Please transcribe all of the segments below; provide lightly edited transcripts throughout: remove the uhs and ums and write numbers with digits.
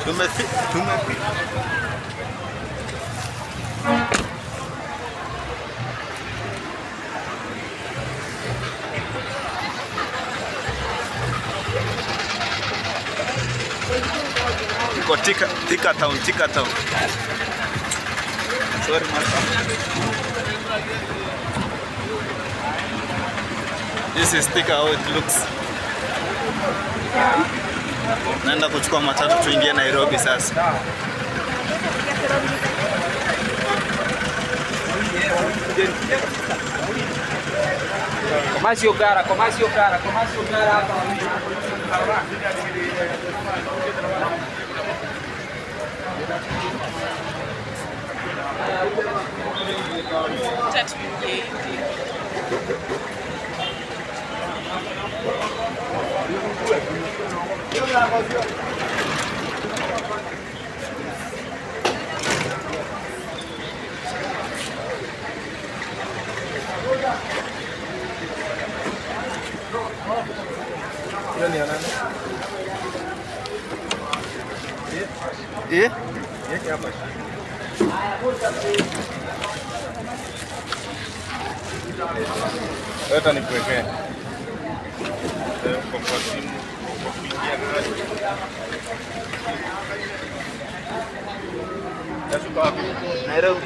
Tumefika. Tuko Thika town. Sorry, this is Thika how it looks. Naenda kuchukua matatu tuingie Nairobi sasa. Comasio cara. Leta nikuwekee. Kwa simu, kwa kuingia gari. Nairobi.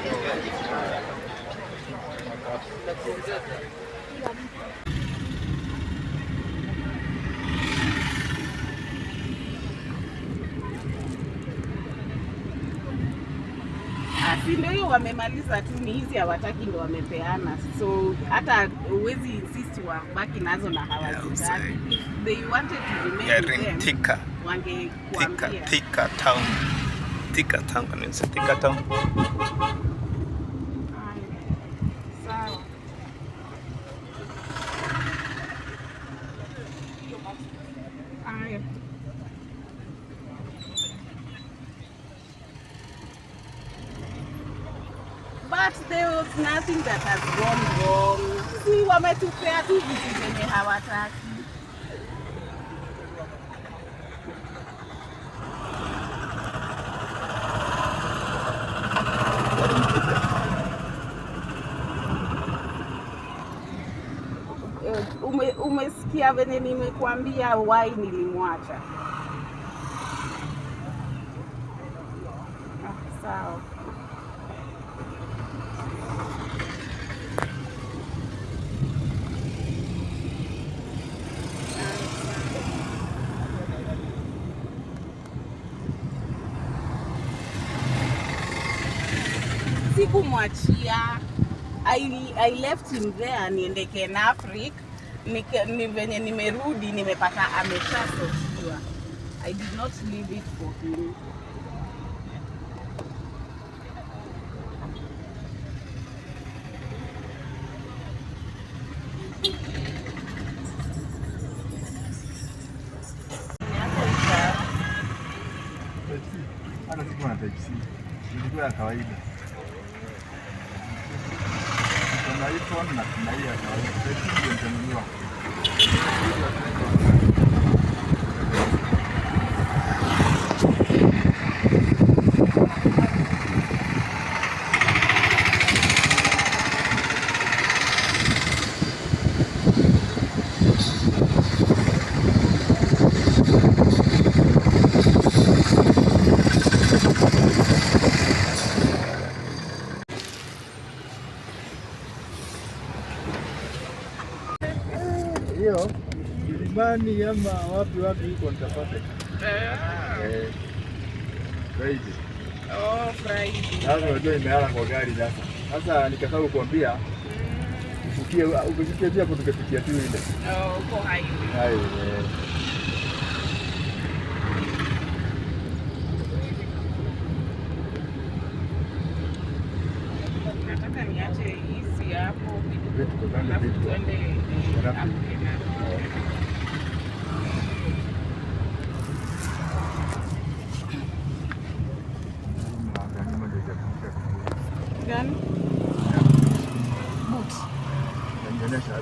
Ndio hiyo wamemaliza tu, ni hizi hawataki ndio wamepeana. So hata uwezi insist wa baki nazo na hawazitaki. They wanted to remain in Thika. Wangekuambia. Thika town. Sawa. Aya. But there was nothing that has gone wrong. Si wametupea tu vitu zenye hawataki. Umesikia venye nimekuambia why nilimwacha? Sawa. Sikumwachia. I left him there niende Kenafric. Ni venye nimerudi nimepata ameshasotiwa. I did not leave it for him. Hata siku na type C. Ilikuwa ya kawaida. Kuna iPhone na kuna hii ya kawaida. Type C ndio nitanunua. Hiyo Kilimani ama wapi huko nitapata. Friday. Oh, Friday. Sasa unajua imehala kwa gari sasa. Sasa nikasahau kukuambia. Ukifikia hapo tukafikia tu ile. Uko highway. Nataka niache hizi hapo. Tuende. Gani? Nionyesha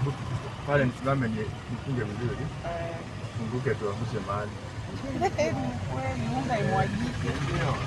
pale nisimame nifunge vizuri. Funguke tuangushe mahali. Wewe ni unga imwaje? jike.